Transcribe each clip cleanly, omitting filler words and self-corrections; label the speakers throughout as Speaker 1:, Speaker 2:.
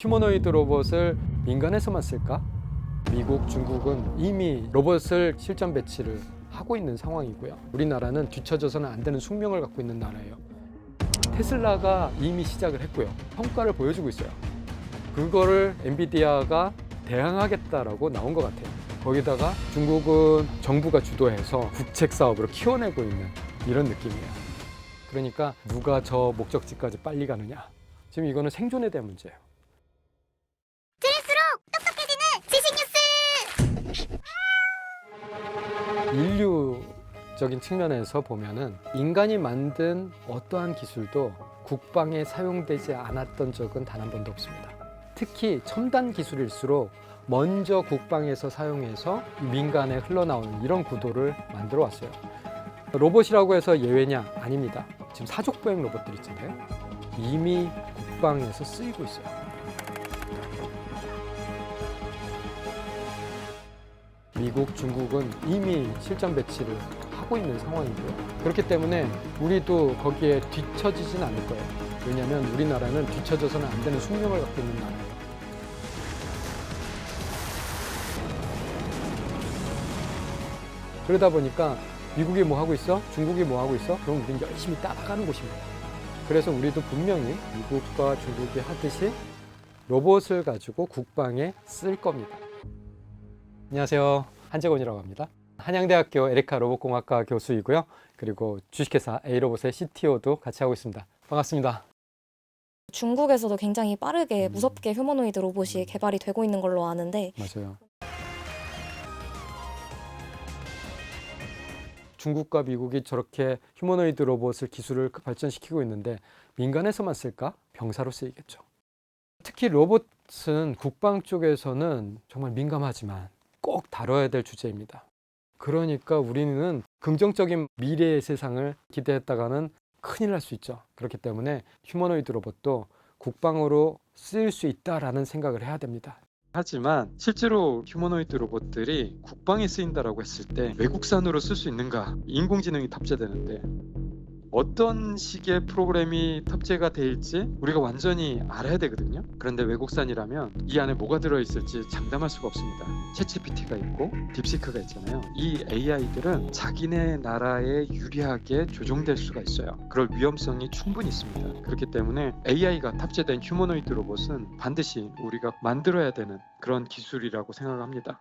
Speaker 1: 휴머노이드 로봇을 민간에서만 쓸까? 미국, 중국은 이미 로봇을 실전 배치를 하고 있는 상황이고요. 우리나라는 뒤처져서는 안 되는 숙명을 갖고 있는 나라예요. 테슬라가 이미 시작을 했고요. 성과를 보여주고 있어요. 그거를 엔비디아가 대항하겠다라고 나온 것 같아요. 거기다가 중국은 정부가 주도해서 국책 사업으로 키워내고 있는 이런 느낌이에요. 그러니까 누가 저 목적지까지 빨리 가느냐. 지금 이거는 생존에 대한 문제예요. 인류적인 측면에서 보면은 인간이 만든 어떠한 기술도 국방에 사용되지 않았던 적은 단 한 번도 없습니다. 특히 첨단 기술일수록 먼저 국방에서 사용해서 민간에 흘러나오는 이런 구도를 만들어 왔어요. 로봇이라고 해서 예외냐? 아닙니다. 지금 사족보행 로봇들 있잖아요. 이미 국방에서 쓰이고 있어요. 미국, 중국은 이미 실전 배치를 하고 있는 상황이고요. 그렇기 때문에 우리도 거기에 뒤처지진 않을 거예요. 왜냐하면 우리나라는 뒤처져서는 안 되는 숙명을 갖고 있는 나라예요. 그러다 보니까 미국이 뭐 하고 있어? 중국이 뭐 하고 있어? 그럼 우리는 열심히 따라가는 곳입니다. 그래서 우리도 분명히 미국과 중국이 하듯이 로봇을 가지고 국방에 쓸 겁니다. 안녕하세요. 한재곤이라고 합니다. 한양대학교 에리카 로봇공학과 교수이고요. 그리고 주식회사 A로봇의 CTO도 같이 하고 있습니다. 반갑습니다.
Speaker 2: 중국에서도 굉장히 빠르게 무섭게 휴머노이드 로봇이 개발이 되고 있는 걸로 아는데
Speaker 1: 맞아요. 중국과 미국이 저렇게 휴머노이드 로봇을 기술을 발전시키고 있는데 민간에서만 쓸까? 병사로 쓰이겠죠. 특히 로봇은 국방 쪽에서는 정말 민감하지만 꼭 다뤄야 될 주제입니다. 그러니까 우리는 긍정적인 미래의 세상을 기대했다가는 큰일 날 수 있죠. 그렇기 때문에 휴머노이드 로봇도 국방으로 쓰일 수 있다라는 생각을 해야 됩니다. 하지만 실제로 휴머노이드 로봇들이 국방에 쓰인다라고 했을 때 외국산으로 쓸 수 있는가? 인공지능이 탑재되는데 어떤 식의 프로그램이 탑재가 될지 우리가 완전히 알아야 되거든요. 그런데 외국산이라면 이 안에 뭐가 들어있을지 장담할 수가 없습니다. 챗GPT가 있고 딥시크가 있잖아요. 이 AI들은 자기네 나라에 유리하게 조종될 수가 있어요. 그럴 위험성이 충분히 있습니다. 그렇기 때문에 AI가 탑재된 휴머노이드 로봇은 반드시 우리가 만들어야 되는 그런 기술이라고 생각합니다.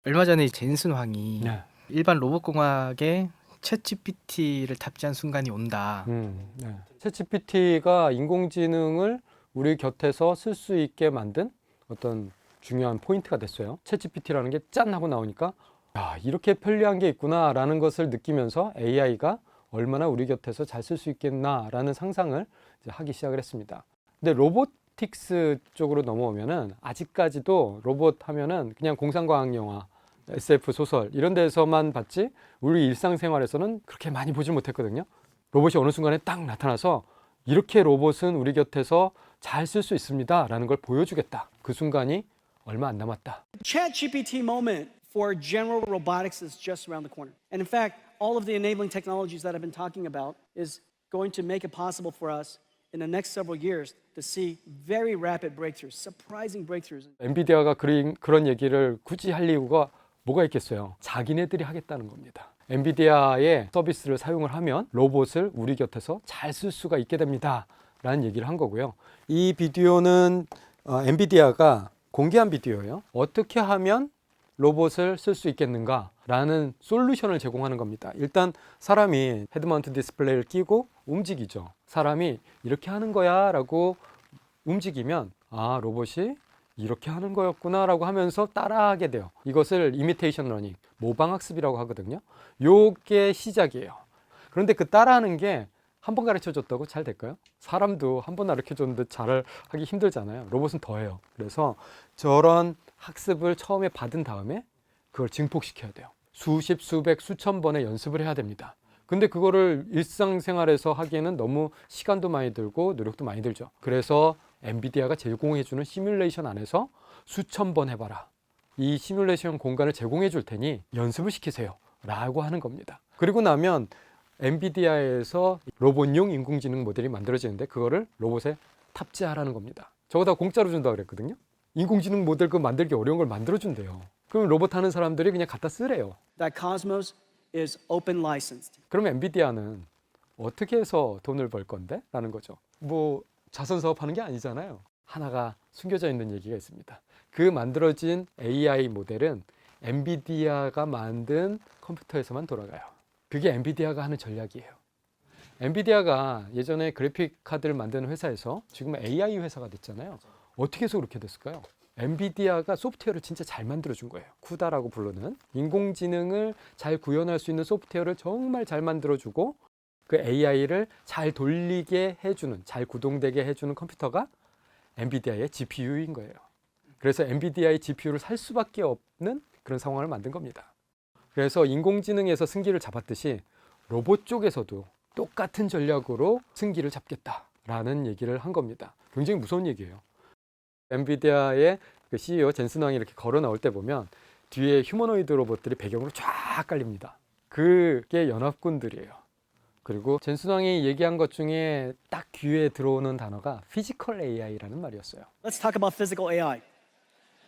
Speaker 3: 얼마 전에 젠슨 황이
Speaker 1: 네.
Speaker 3: 일반 로봇공학에 챗GPT를 탑재한 순간이 온다.
Speaker 1: 네. 챗GPT가 인공지능을 우리 곁에서 쓸 수 있게 만든 어떤 중요한 포인트가 됐어요. 챗GPT라는 게 짠 하고 나오니까 야, 이렇게 편리한 게 있구나 라는 것을 느끼면서 AI가 얼마나 우리 곁에서 잘 쓸 수 있겠나 라는 상상을 이제 하기 시작을 했습니다. 근데 로보틱스 쪽으로 넘어오면은 아직까지도 로봇 하면은 그냥 공상과학 영화, SF 소설 이런 데서만 봤지 우리 일상생활에서는 그렇게 많이 보지 못했거든요. 로봇이 어느 순간에 딱 나타나서 이렇게 로봇은 우리 곁에서 잘 쓸 수 있습니다 라는 걸 보여주겠다. 그 순간이 얼마 안 남았다.
Speaker 4: ChatGPT moment for general robotics is just around the corner. And in fact, all of the enabling technologies that I've been talking about is going to make it possible for us in the next several years to see very rapid breakthroughs, surprising breakthroughs.
Speaker 1: 엔비디아가 그런 얘기를 굳이 할 이유가 뭐가 있겠어요? 자기네들이 하겠다는 겁니다. 엔비디아의 서비스를 사용을 하면 로봇을 우리 곁에서 잘 쓸 수가 있게 됩니다 라는 얘기를 한 거고요. 이 비디오는 엔비디아가 공개한 비디오예요. 어떻게 하면 로봇을 쓸 수 있겠는가 라는 솔루션을 제공하는 겁니다. 일단 사람이 헤드마운트 디스플레이를 끼고 움직이죠. 사람이 이렇게 하는 거야 라고 움직이면 아, 로봇이 이렇게 하는 거였구나 라고 하면서 따라하게 돼요. 이것을 이미테이션 러닝, 모방학습이라고 하거든요. 요게 시작이에요. 그런데 그 따라하는 게 한 번 가르쳐 줬다고 잘 될까요? 사람도 한 번 가르쳐 줬는데 잘 하기 힘들잖아요. 로봇은 더해요. 그래서 저런 학습을 처음에 받은 다음에 그걸 증폭시켜야 돼요. 수십, 수백, 수천 번의 연습을 해야 됩니다. 근데 그거를 일상생활에서 하기에는 너무 시간도 많이 들고 노력도 많이 들죠. 그래서 엔비디아가 제공해주는 시뮬레이션 안에서 수천 번 해봐라. 이 시뮬레이션 공간을 제공해 줄 테니 연습을 시키세요 라고 하는 겁니다. 그리고 나면 엔비디아에서 로봇용 인공지능 모델이 만들어지는데 그거를 로봇에 탑재하라는 겁니다. 저거 다 공짜로 준다고 그랬거든요. 인공지능 모델 그 만들기 어려운 걸 만들어준대요. 그럼 로봇 하는 사람들이 그냥 갖다 쓰래요.
Speaker 4: That Cosmos is open licensed.
Speaker 1: 그럼 엔비디아는 어떻게 해서 돈을 벌 건데? 라는 거죠. 뭐 자선 사업하는 게 아니잖아요. 하나가 숨겨져 있는 얘기가 있습니다. 그 만들어진 AI 모델은 엔비디아가 만든 컴퓨터에서만 돌아가요. 그게 엔비디아가 하는 전략이에요. 엔비디아가 예전에 그래픽 카드를 만드는 회사에서 지금 AI 회사가 됐잖아요. 어떻게 해서 그렇게 됐을까요? 엔비디아가 소프트웨어를 진짜 잘 만들어준 거예요. 쿠다라고 부르는 인공지능을 잘 구현할 수 있는 소프트웨어를 정말 잘 만들어주고 그 AI를 잘 돌리게 해주는, 잘 구동되게 해주는 컴퓨터가 엔비디아의 GPU인 거예요. 그래서 엔비디아의 GPU를 살 수밖에 없는 그런 상황을 만든 겁니다. 그래서 인공지능에서 승기를 잡았듯이 로봇 쪽에서도 똑같은 전략으로 승기를 잡겠다라는 얘기를 한 겁니다. 굉장히 무서운 얘기예요. 엔비디아의 그 CEO 젠슨 왕이 이렇게 걸어 나올 때 보면 뒤에 휴머노이드 로봇들이 배경으로 쫙 깔립니다. 그게 연합군들이에요. 그리고 젠슨 왕이 얘기한 것 중에 딱 귀에 들어오는 단어가 피지컬 AI라는 말이었어요.
Speaker 4: Let's talk about physical AI.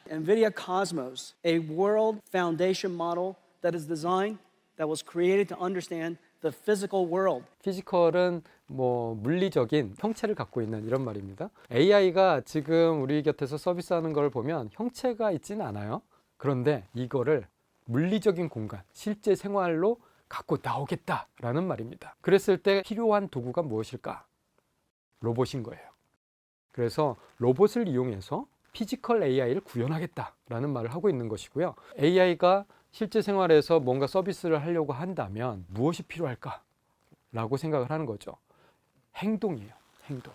Speaker 4: NVIDIA Cosmos, a world foundation model that is designed, that was created to understand the physical world.
Speaker 1: 피지컬은 뭐 물리적인 형체를 갖고 있는 이런 말입니다. AI가 지금 우리 곁에서 서비스하는 걸 보면 형체가 있지는 않아요. 그런데 이거를 물리적인 공간, 실제 생활로 갖고 나오겠다라는 말입니다. 그랬을 때 필요한 도구가 무엇일까? 로봇인 거예요. 그래서 로봇을 이용해서 피지컬 AI를 구현하겠다라는 말을 하고 있는 것이고요. AI가 실제 생활에서 뭔가 서비스를 하려고 한다면 무엇이 필요할까라고 생각을 하는 거죠. 행동이에요. 행동.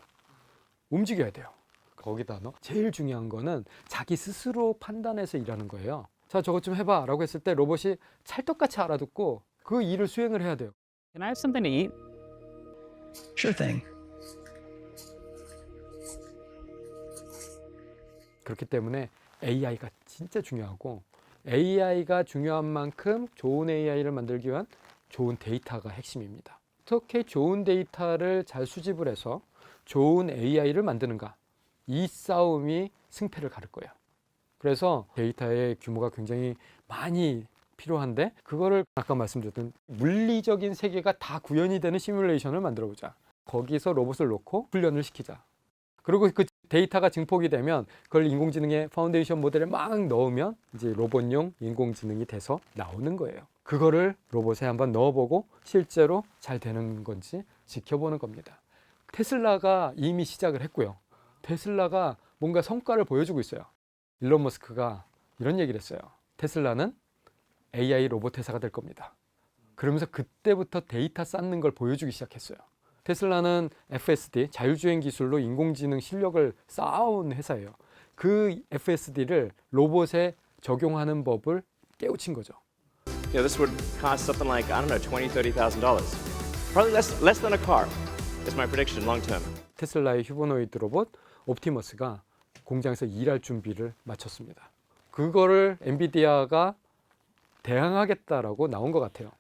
Speaker 1: 움직여야 돼요. 거기다 제일 중요한 거는 자기 스스로 판단해서 일하는 거예요. 자, 저것 좀 해봐 라고 했을 때 로봇이 찰떡같이 알아듣고 그 일을 수행을 해야 돼요.
Speaker 5: Can I have something to eat?
Speaker 6: Sure thing.
Speaker 1: 그렇기 때문에 AI가 진짜 중요하고 AI가 중요한 만큼 좋은 AI를 만들기 위한 좋은 데이터가 핵심입니다. 어떻게 좋은 데이터를 잘 수집을 해서 좋은 AI를 만드는가? 이 싸움이 승패를 가를 거예요. 그래서 데이터의 규모가 굉장히 많이 필요한데 그거를 아까 말씀드렸던 물리적인 세계가 다 구현이 되는 시뮬레이션을 만들어 보자. 거기서 로봇을 놓고 훈련을 시키자. 그리고 그 데이터가 증폭이 되면 그걸 인공지능의 파운데이션 모델에 막 넣으면 이제 로봇용 인공지능이 돼서 나오는 거예요. 그거를 로봇에 한번 넣어보고 실제로 잘 되는 건지 지켜보는 겁니다. 테슬라가 이미 시작을 했고요. 테슬라가 뭔가 성과를 보여주고 있어요. 일론 머스크가 이런 얘기를 했어요. 테슬라는 AI 로봇 회사가 될 겁니다. 그러면서 그때부터 데이터 쌓는 걸 보여주기 시작했어요. 테슬라는 FSD, 자율주행 기술로 인공지능 실력을 쌓아온 회사예요. 그 FSD를 로봇에 적용하는 법을 깨우친 거죠.
Speaker 7: You know, this would cost something like, I don't know, $20,000, $30,000. Probably less than a car, is my prediction long term.
Speaker 1: 테슬라의 휴머노이드 로봇 옵티머스가 공장에서 일할 준비를 마쳤습니다. 그거를 엔비디아가 대항하겠다라고 나온 것 같아요.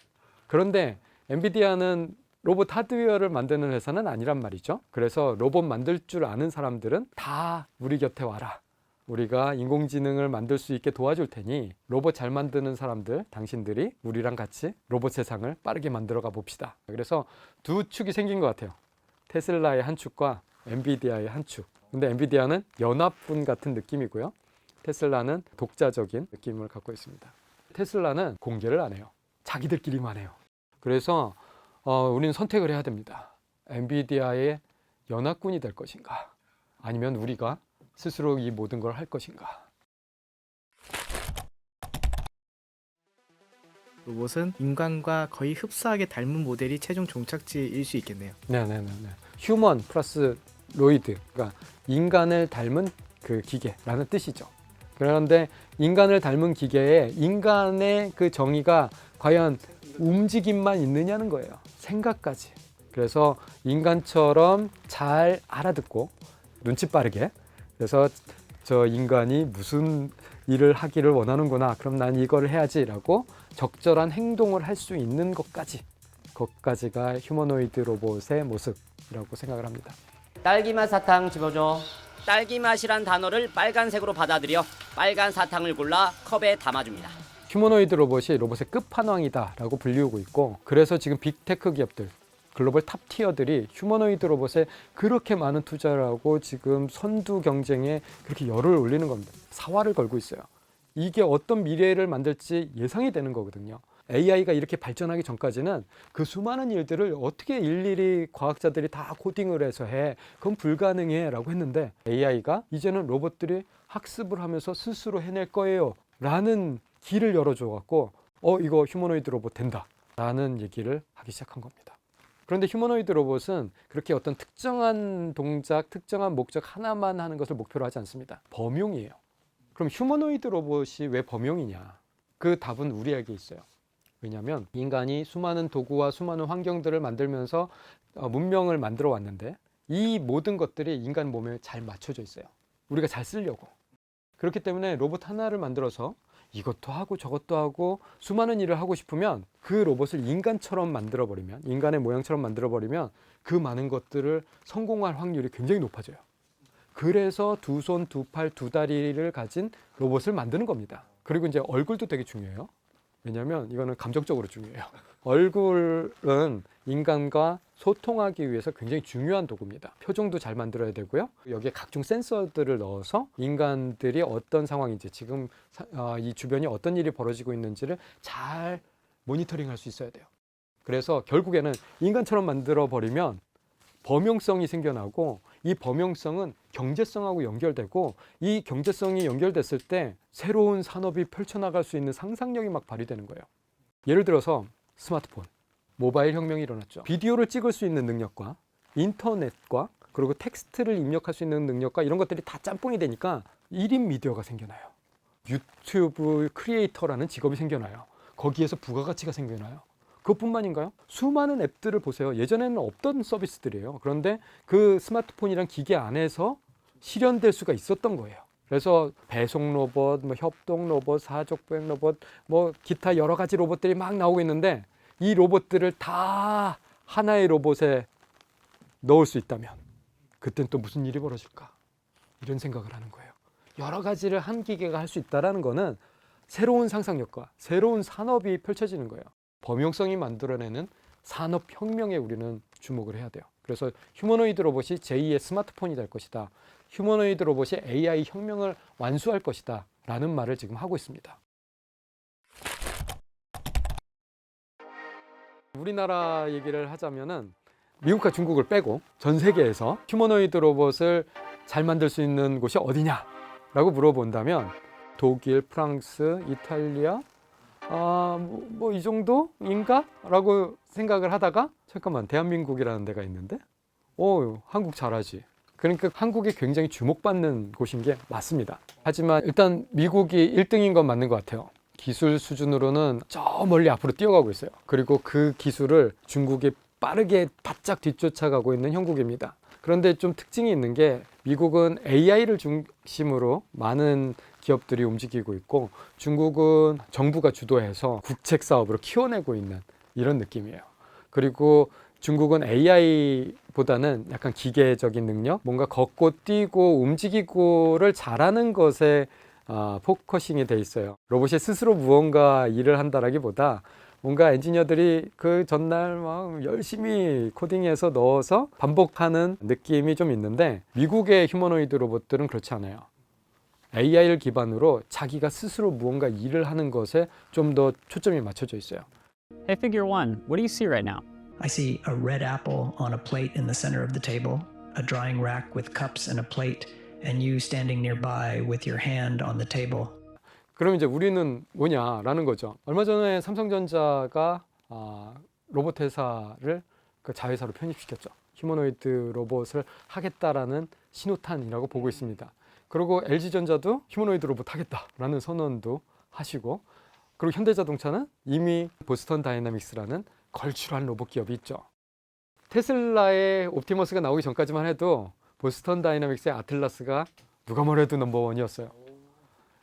Speaker 1: 그런데 엔비디아는 로봇 하드웨어를 만드는 회사는 아니란 말이죠. 그래서 로봇 만들 줄 아는 사람들은 다 우리 곁에 와라. 우리가 인공지능을 만들 수 있게 도와줄 테니 로봇 잘 만드는 사람들, 당신들이 우리랑 같이 로봇 세상을 빠르게 만들어가 봅시다. 그래서 두 축이 생긴 것 같아요. 테슬라의 한 축과 엔비디아의 한 축. 근데 엔비디아는 연합군 같은 느낌이고요. 테슬라는 독자적인 느낌을 갖고 있습니다. 테슬라는 공개를 안 해요. 자기들끼리만 해요. 그래서 우리는 선택을 해야 됩니다. 엔비디아의 연합군이 될 것인가? 아니면 우리가 스스로 이 모든 걸 할 것인가?
Speaker 3: 로봇은 인간과 거의 흡사하게 닮은 모델이 최종 종착지일 수 있겠네요.
Speaker 1: 네네네. 휴먼 플러스 로이드, 그러니까 인간을 닮은 그 기계라는 뜻이죠. 그런데 인간을 닮은 기계에 인간의 그 정의가 과연 움직임만 있느냐는 거예요. 생각까지. 그래서 인간처럼 잘 알아듣고 눈치 빠르게, 그래서 저 인간이 무슨 일을 하기를 원하는구나, 그럼 난 이거를 해야지라고 적절한 행동을 할 수 있는 것까지, 그것까지가 휴머노이드 로봇의 모습이라고 생각을 합니다.
Speaker 5: 딸기맛 사탕 집어줘. 딸기맛이란 단어를 빨간색으로 받아들여 빨간 사탕을 골라 컵에 담아줍니다.
Speaker 1: 휴머노이드 로봇이 로봇의 끝판왕이다라고 불리우고 있고, 그래서 지금 빅테크 기업들, 글로벌 탑티어들이 휴머노이드 로봇에 그렇게 많은 투자를 하고 지금 선두 경쟁에 그렇게 열을 올리는 겁니다. 사활을 걸고 있어요. 이게 어떤 미래를 만들지 예상이 되는 거거든요. AI가 이렇게 발전하기 전까지는 그 수많은 일들을 어떻게 일일이 과학자들이 다 코딩을 해서 해, 그건 불가능해 라고 했는데, AI가 이제는 로봇들이 학습을 하면서 스스로 해낼 거예요 라는 길을 열어줘 갖고 이거 휴머노이드 로봇 된다 라는 얘기를 하기 시작한 겁니다. 그런데 휴머노이드 로봇은 그렇게 어떤 특정한 동작, 특정한 목적 하나만 하는 것을 목표로 하지 않습니다. 범용이에요. 그럼 휴머노이드 로봇이 왜 범용이냐? 그 답은 우리에게 있어요. 왜냐하면 인간이 수많은 도구와 수많은 환경들을 만들면서 문명을 만들어 왔는데, 이 모든 것들이 인간 몸에 잘 맞춰져 있어요. 우리가 잘 쓰려고. 그렇기 때문에 로봇 하나를 만들어서 이것도 하고 저것도 하고 수많은 일을 하고 싶으면 그 로봇을 인간처럼 만들어버리면, 인간의 모양처럼 만들어버리면 그 많은 것들을 성공할 확률이 굉장히 높아져요. 그래서 두 손, 두 팔, 두 다리를 가진 로봇을 만드는 겁니다. 그리고 이제 얼굴도 되게 중요해요. 왜냐하면 이거는 감정적으로 중요해요. 얼굴은 인간과 소통하기 위해서 굉장히 중요한 도구입니다. 표정도 잘 만들어야 되고요. 여기에 각종 센서들을 넣어서 인간들이 어떤 상황인지, 지금 이 주변이 어떤 일이 벌어지고 있는지를 잘 모니터링할 수 있어야 돼요. 그래서 결국에는 인간처럼 만들어 버리면 범용성이 생겨나고, 이 범용성은 경제성하고 연결되고, 이 경제성이 연결됐을 때 새로운 산업이 펼쳐나갈 수 있는 상상력이 막 발휘되는 거예요. 예를 들어서 스마트폰, 모바일 혁명이 일어났죠. 비디오를 찍을 수 있는 능력과 인터넷과 그리고 텍스트를 입력할 수 있는 능력과 이런 것들이 다 짬뽕이 되니까 1인 미디어가 생겨나요. 유튜브 크리에이터라는 직업이 생겨나요. 거기에서 부가가치가 생겨나요. 그것뿐만인가요? 수많은 앱들을 보세요. 예전에는 없던 서비스들이에요. 그런데 그 스마트폰이란 기계 안에서 실현될 수가 있었던 거예요. 그래서 배송 로봇, 협동 로봇, 사족보행 로봇, 기타 여러 가지 로봇들이 막 나오고 있는데, 이 로봇들을 다 하나의 로봇에 넣을 수 있다면 그땐 또 무슨 일이 벌어질까? 이런 생각을 하는 거예요. 여러 가지를 한 기계가 할 수 있다는 거는 새로운 상상력과 새로운 산업이 펼쳐지는 거예요. 범용성이 만들어내는 산업혁명에 우리는 주목을 해야 돼요. 그래서 휴머노이드 로봇이 제2의 스마트폰이 될 것이다. 휴머노이드 로봇이 AI 혁명을 완수할 것이다 라는 말을 지금 하고 있습니다. 우리나라 얘기를 하자면은 미국과 중국을 빼고 전 세계에서 휴머노이드 로봇을 잘 만들 수 있는 곳이 어디냐라고 물어본다면 독일, 프랑스, 이탈리아, 이 정도인가? 라고 생각을 하다가 잠깐만, 대한민국이라는 데가 있는데 한국 잘하지. 그러니까 한국이 굉장히 주목받는 곳인 게 맞습니다. 하지만 일단 미국이 1등인 건 맞는 것 같아요. 기술 수준으로는 저 멀리 앞으로 뛰어가고 있어요. 그리고 그 기술을 중국이 빠르게 바짝 뒤쫓아가고 있는 형국입니다. 그런데 좀 특징이 있는 게, 미국은 AI를 중심으로 많은 기업들이 움직이고 있고, 중국은 정부가 주도해서 국책 사업으로 키워내고 있는 이런 느낌이에요. 그리고 중국은 AI보다는 약간 기계적인 능력, 뭔가 걷고 뛰고 움직이고를 잘하는 것에 포커싱이 돼 있어요. 로봇이 스스로 무언가 일을 한다라기보다 뭔가 엔지니어들이 그 전날 막 열심히 코딩해서 넣어서 반복하는 느낌이 좀 있는데, 미국의 휴머노이드 로봇들은 그렇지 않아요. AI를 기반으로 자기가 스스로 무언가 일을 하는 것에 좀 더 초점이 맞춰져 있어요.
Speaker 8: Hey, figure one, what do you see right now?
Speaker 6: I see a red apple on a plate in the center of the table, a drying rack with cups and a plate, and you standing nearby with your hand on the table.
Speaker 1: 그럼 이제 우리는 뭐냐라는 거죠. 얼마 전에 삼성전자가 로봇 회사를 그 자회사로 편입시켰죠. 휴머노이드 로봇을 하겠다라는 신호탄이라고 보고 있습니다. 그리고 LG전자도 휴머노이드 로봇 하겠다라는 선언도 하시고, 그리고 현대자동차는 이미 보스턴 다이나믹스라는 걸출한 로봇 기업이 있죠. 테슬라의 옵티머스가 나오기 전까지만 해도 보스턴 다이나믹스의 아틀라스가 누가 뭐래도 넘버원이었어요.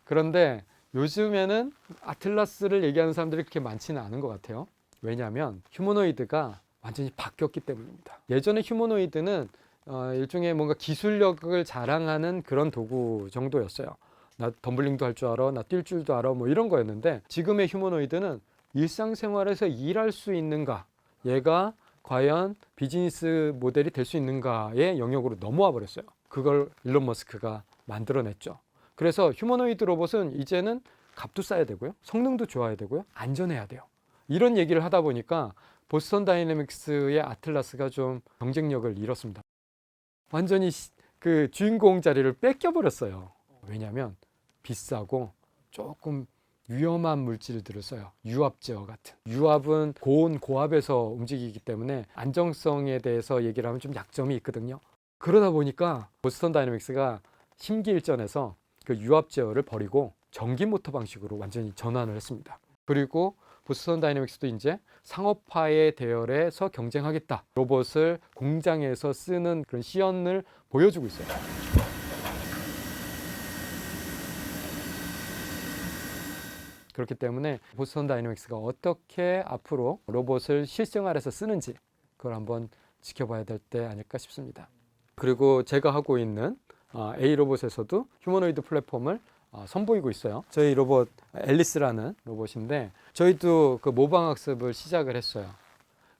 Speaker 1: 그런데 요즘에는 아틀라스를 얘기하는 사람들이 그렇게 많지는 않은 것 같아요. 왜냐하면 휴머노이드가 완전히 바뀌었기 때문입니다. 예전에 휴머노이드는 일종의 뭔가 기술력을 자랑하는 그런 도구 정도였어요. 나 덤블링도 할 줄 알아, 나 뛸 줄도 알아, 뭐 이런 거였는데 지금의 휴머노이드는 일상생활에서 일할 수 있는가, 얘가 과연 비즈니스 모델이 될 수 있는가의 영역으로 넘어와 버렸어요. 그걸 일론 머스크가 만들어냈죠. 그래서 휴머노이드 로봇은 이제는 값도 싸야 되고요, 성능도 좋아야 되고요, 안전해야 돼요. 이런 얘기를 하다 보니까 보스턴 다이내믹스의 아틀라스가 좀 경쟁력을 잃었습니다. 완전히 그 주인공 자리를 뺏겨버렸어요. 왜냐하면 비싸고 조금 위험한 물질들을 써요. 유압 제어 같은. 유압은 고온 고압에서 움직이기 때문에 안정성에 대해서 얘기를 하면 좀 약점이 있거든요. 그러다 보니까 보스턴 다이내믹스가 심기일전에서 그 유압 제어를 버리고 전기 모터 방식으로 완전히 전환을 했습니다. 그리고 보스턴 다이내믹스도 이제 상업화의 대열에서 경쟁하겠다. 로봇을 공장에서 쓰는 그런 시연을 보여주고 있어요. 그렇기 때문에 보스턴 다이내믹스가 어떻게 앞으로 로봇을 실생활에서 쓰는지 그걸 한번 지켜봐야 될 때 아닐까 싶습니다. 그리고 제가 하고 있는 A로봇에서도 휴머노이드 플랫폼을 선보이고 있어요. 저희 로봇 앨리스라는 로봇인데 저희도 그 모방학습을 시작을 했어요.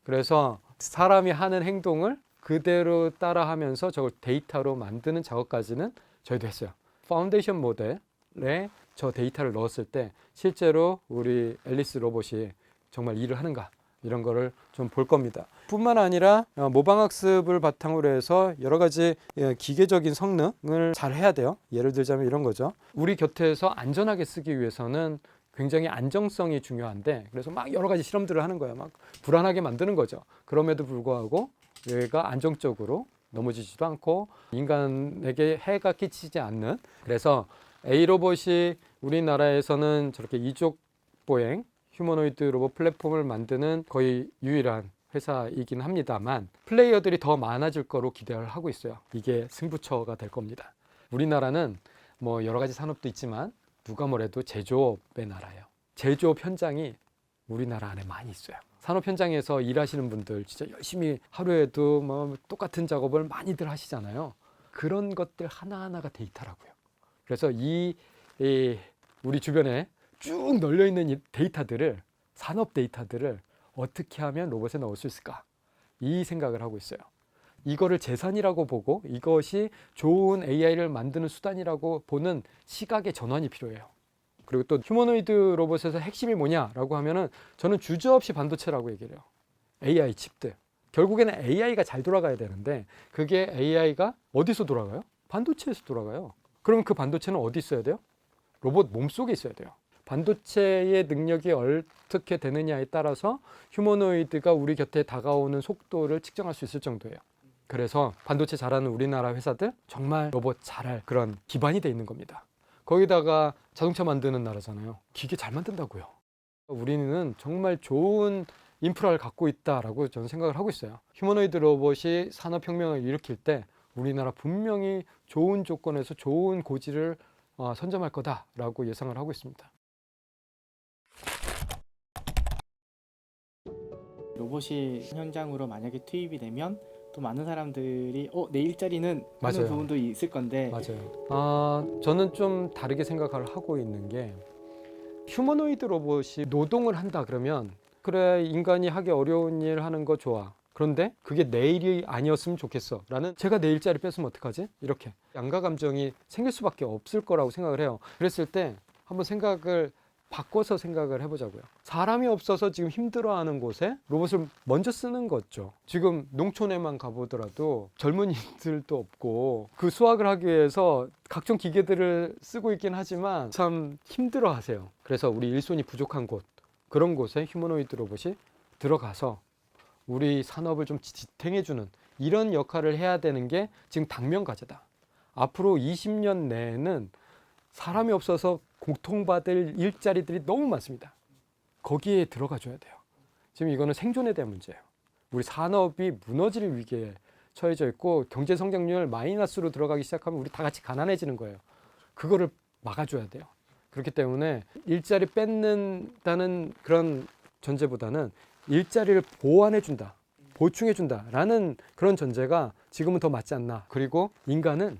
Speaker 1: 그래서 사람이 하는 행동을 그대로 따라하면서 저걸 데이터로 만드는 작업까지는 저희도 했어요. 파운데이션 모델에 저 데이터를 넣었을 때 실제로 우리 앨리스 로봇이 정말 일을 하는가 이런 거를 좀 볼 겁니다. 뿐만 아니라 모방학습을 바탕으로 해서 여러 가지 기계적인 성능을 잘 해야 돼요. 예를 들자면 이런 거죠. 우리 곁에서 안전하게 쓰기 위해서는 굉장히 안정성이 중요한데 그래서 막 여러 가지 실험들을 하는 거예요. 막 불안하게 만드는 거죠. 그럼에도 불구하고 얘가 안정적으로 넘어지지도 않고 인간에게 해가 끼치지 않는, 그래서 A로봇이 우리나라에서는 저렇게 이족 보행 휴머노이드 로봇 플랫폼을 만드는 거의 유일한 회사이긴 합니다만 플레이어들이 더 많아질 거로 기대를 하고 있어요. 이게 승부처가 될 겁니다. 우리나라는 뭐 여러 가지 산업도 있지만 누가 뭐래도 제조업의 나라예요. 제조업 현장이 우리나라 안에 많이 있어요. 산업 현장에서 일하시는 분들 진짜 열심히 하루에도 뭐 똑같은 작업을 많이들 하시잖아요. 그런 것들 하나하나가 데이터라고요. 그래서 우리 주변에 쭉 널려 있는 이 데이터들을, 산업 데이터들을 어떻게 하면 로봇에 넣을 수 있을까? 이 생각을 하고 있어요. 이거를 재산이라고 보고 이것이 좋은 AI를 만드는 수단이라고 보는 시각의 전환이 필요해요. 그리고 또 휴머노이드 로봇에서 핵심이 뭐냐라고 하면은 저는 주저없이 반도체라고 얘기를 해요. AI 칩들. 결국에는 AI가 잘 돌아가야 되는데 그게 AI가 어디서 돌아가요? 반도체에서 돌아가요. 그러면 그 반도체는 어디 있어야 돼요? 로봇 몸속에 있어야 돼요. 반도체의 능력이 어떻게 되느냐에 따라서 휴머노이드가 우리 곁에 다가오는 속도를 측정할 수 있을 정도예요. 그래서 반도체 잘하는 우리나라 회사들 정말 로봇 잘할 그런 기반이 돼 있는 겁니다. 거기다가 자동차 만드는 나라잖아요. 기계 잘 만든다고요. 우리는 정말 좋은 인프라를 갖고 있다라고 저는 생각을 하고 있어요. 휴머노이드 로봇이 산업혁명을 일으킬 때 우리나라 분명히 좋은 조건에서 좋은 고지를 선점할 거다라고 예상을 하고 있습니다.
Speaker 3: 로봇이 현장으로 만약에 투입이 되면 또 많은 사람들이 내 일자리는 하는
Speaker 1: 맞아요.
Speaker 3: 부분도 있을 건데
Speaker 1: 맞아요. 저는 좀 다르게 생각을 하고 있는 게 휴머노이드 로봇이 노동을 한다 그러면 그래 인간이 하기 어려운 일 하는 거 좋아. 그런데 그게 내 일이 아니었으면 좋겠어 라는, 제가 내 일자리 뺏으면 어떡하지? 이렇게 양가 감정이 생길 수밖에 없을 거라고 생각을 해요. 그랬을 때 한번 생각을 바꿔서 생각을 해보자고요. 사람이 없어서 지금 힘들어하는 곳에 로봇을 먼저 쓰는 거죠. 지금 농촌에만 가보더라도 젊은이들도 없고 그 수확을 하기 위해서 각종 기계들을 쓰고 있긴 하지만 참 힘들어하세요. 그래서 우리 일손이 부족한 곳, 그런 곳에 휴머노이드 로봇이 들어가서 우리 산업을 좀 지탱해주는 이런 역할을 해야 되는 게 지금 당면과제다. 앞으로 20년 내에는 사람이 없어서 고통받을 일자리들이 너무 많습니다. 거기에 들어가 줘야 돼요. 지금 이거는 생존에 대한 문제예요. 우리 산업이 무너질 위기에 처해져 있고 경제 성장률 마이너스로 들어가기 시작하면 우리 다 같이 가난해지는 거예요. 그거를 막아줘야 돼요. 그렇기 때문에 일자리 뺏는다는 그런 전제보다는 일자리를 보완해준다, 보충해준다라는 그런 전제가 지금은 더 맞지 않나. 그리고 인간은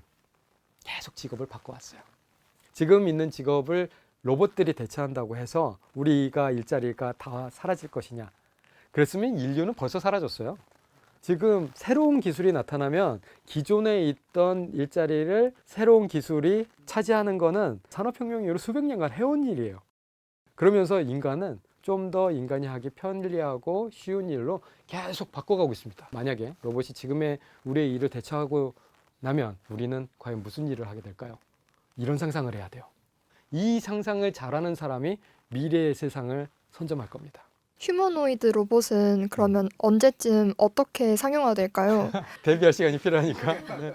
Speaker 1: 계속 직업을 바꿔왔어요. 지금 있는 직업을 로봇들이 대체한다고 해서 우리가 일자리가 다 사라질 것이냐. 그랬으면 인류는 벌써 사라졌어요. 지금 새로운 기술이 나타나면 기존에 있던 일자리를 새로운 기술이 차지하는 거는 산업혁명 이후로 수백 년간 해온 일이에요. 그러면서 인간은 좀 더 인간이 하기 편리하고 쉬운 일로 계속 바꿔가고 있습니다. 만약에 로봇이 지금의 우리의 일을 대체하고 나면 우리는 과연 무슨 일을 하게 될까요? 이런 상상을 해야 돼요. 이 상상을 잘하는 사람이 미래의 세상을 선점할 겁니다.
Speaker 9: 휴머노이드 로봇은 그러면 언제쯤 어떻게 상용화될까요?
Speaker 1: 대비할 시간이 필요하니까. 네.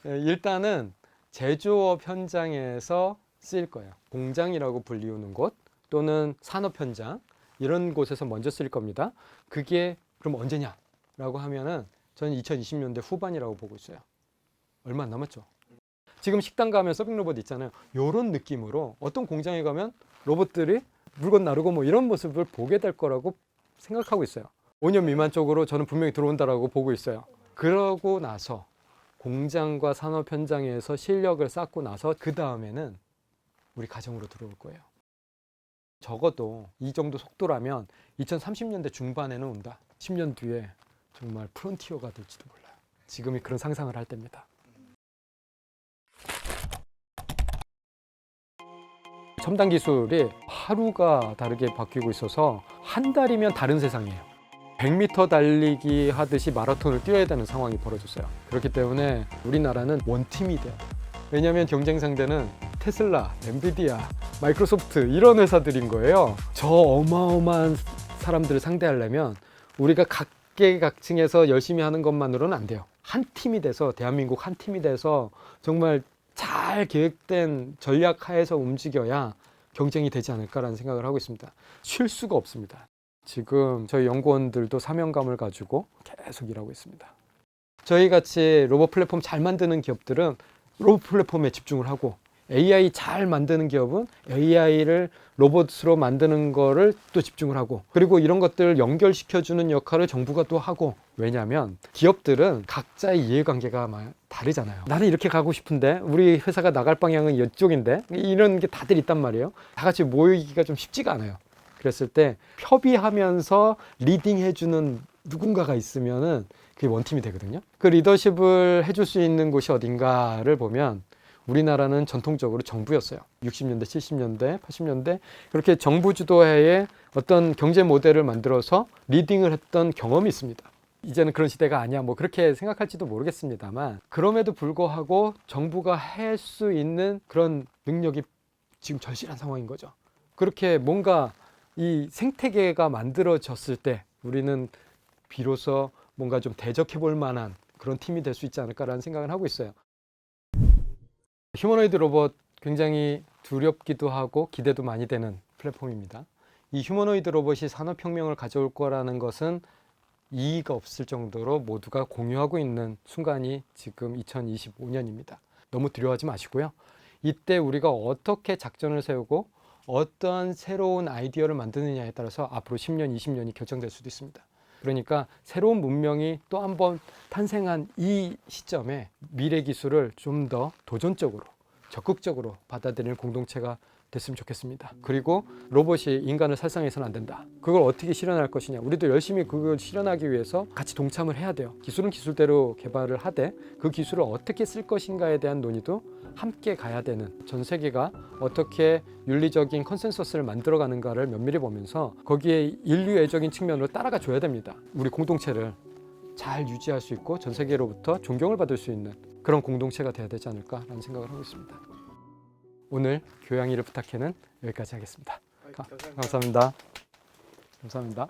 Speaker 1: 일단은 제조업 현장에서 쓰일 거예요. 공장이라고 불리우는 곳 또는 산업 현장 이런 곳에서 먼저 쓰일 겁니다. 그게 그럼 언제냐라고 하면은 저는 2020년대 후반이라고 보고 있어요. 얼마 안 남았죠. 지금 식당 가면 서빙 로봇 있잖아요. 이런 느낌으로 어떤 공장에 가면 로봇들이 물건 나르고 뭐 이런 모습을 보게 될 거라고 생각하고 있어요. 5년 미만 쪽으로 저는 분명히 들어온다라고 보고 있어요. 그러고 나서 공장과 산업 현장에서 실력을 쌓고 나서 그 다음에는 우리 가정으로 들어올 거예요. 적어도 이 정도 속도라면 2030년대 중반에는 온다. 10년 뒤에 정말 프론티어가 될지도 몰라요. 지금이 그런 상상을 할 때입니다. 첨단 기술이 하루가 다르게 바뀌고 있어서 한 달이면 다른 세상이에요. 100m 달리기 하듯이 마라톤을 뛰어야 되는 상황이 벌어졌어요. 그렇기 때문에 우리나라는 원팀이 돼요. 왜냐하면 경쟁 상대는 테슬라, 엔비디아, 마이크로소프트 이런 회사들인 거예요. 저 어마어마한 사람들을 상대하려면 우리가 각계각층에서 열심히 하는 것만으로는 안 돼요. 한 팀이 돼서 대한민국 한 팀이 돼서 정말 잘 계획된 전략 하에서 움직여야 경쟁이 되지 않을까라는 생각을 하고 있습니다. 쉴 수가 없습니다. 지금 저희 연구원들도 사명감을 가지고 계속 일하고 있습니다. 저희 같이 로봇 플랫폼 잘 만드는 기업들은 로봇 플랫폼에 집중을 하고 AI 잘 만드는 기업은 AI를 로봇으로 만드는 거를 또 집중을 하고 그리고 이런 것들을 연결시켜주는 역할을 정부가 또 하고 왜냐하면 기업들은 각자의 이해관계가 다르잖아요. 나는 이렇게 가고 싶은데 우리 회사가 나갈 방향은 이쪽인데 이런 게 다들 있단 말이에요. 다 같이 모이기가 좀 쉽지가 않아요. 그랬을 때 협의하면서 리딩해주는 누군가가 있으면은 그게 원팀이 되거든요. 그 리더십을 해줄 수 있는 곳이 어딘가를 보면 우리나라는 전통적으로 정부였어요. 60년대, 70년대, 80년대 그렇게 정부 주도하에 어떤 경제 모델을 만들어서 리딩을 했던 경험이 있습니다. 이제는 그런 시대가 아니야 뭐 그렇게 생각할지도 모르겠습니다만 그럼에도 불구하고 정부가 할 수 있는 그런 능력이 지금 절실한 상황인 거죠. 그렇게 뭔가 이 생태계가 만들어졌을 때 우리는 비로소 뭔가 좀 대적해 볼 만한 그런 팀이 될 수 있지 않을까라는 생각을 하고 있어요. 휴머노이드 로봇 굉장히 두렵기도 하고 기대도 많이 되는 플랫폼입니다. 이 휴머노이드 로봇이 산업혁명을 가져올 거라는 것은 이의가 없을 정도로 모두가 공유하고 있는 순간이 지금 2025년입니다. 너무 두려워하지 마시고요. 이때 우리가 어떻게 작전을 세우고 어떠한 새로운 아이디어를 만드느냐에 따라서 앞으로 10년, 20년이 결정될 수도 있습니다. 그러니까 새로운 문명이 또 한 번 탄생한 이 시점에 미래 기술을 좀 더 도전적으로 적극적으로 받아들이는 공동체가 됐으면 좋겠습니다. 그리고 로봇이 인간을 살상해서는 안 된다. 그걸 어떻게 실현할 것이냐. 우리도 열심히 그걸 실현하기 위해서 같이 동참을 해야 돼요. 기술은 기술대로 개발을 하되 그 기술을 어떻게 쓸 것인가에 대한 논의도 함께 가야 되는 전 세계가 어떻게 윤리적인 컨센서스를 만들어가는가를 면밀히 보면서 거기에 인류애적인 측면으로 따라가 줘야 됩니다. 우리 공동체를 잘 유지할 수 있고 전 세계로부터 존경을 받을 수 있는 그런 공동체가 돼야 되지 않을까라는 생각을 하고 있습니다. 오늘 교양이를 부탁해는 여기까지 하겠습니다. 감사합니다. 감사합니다.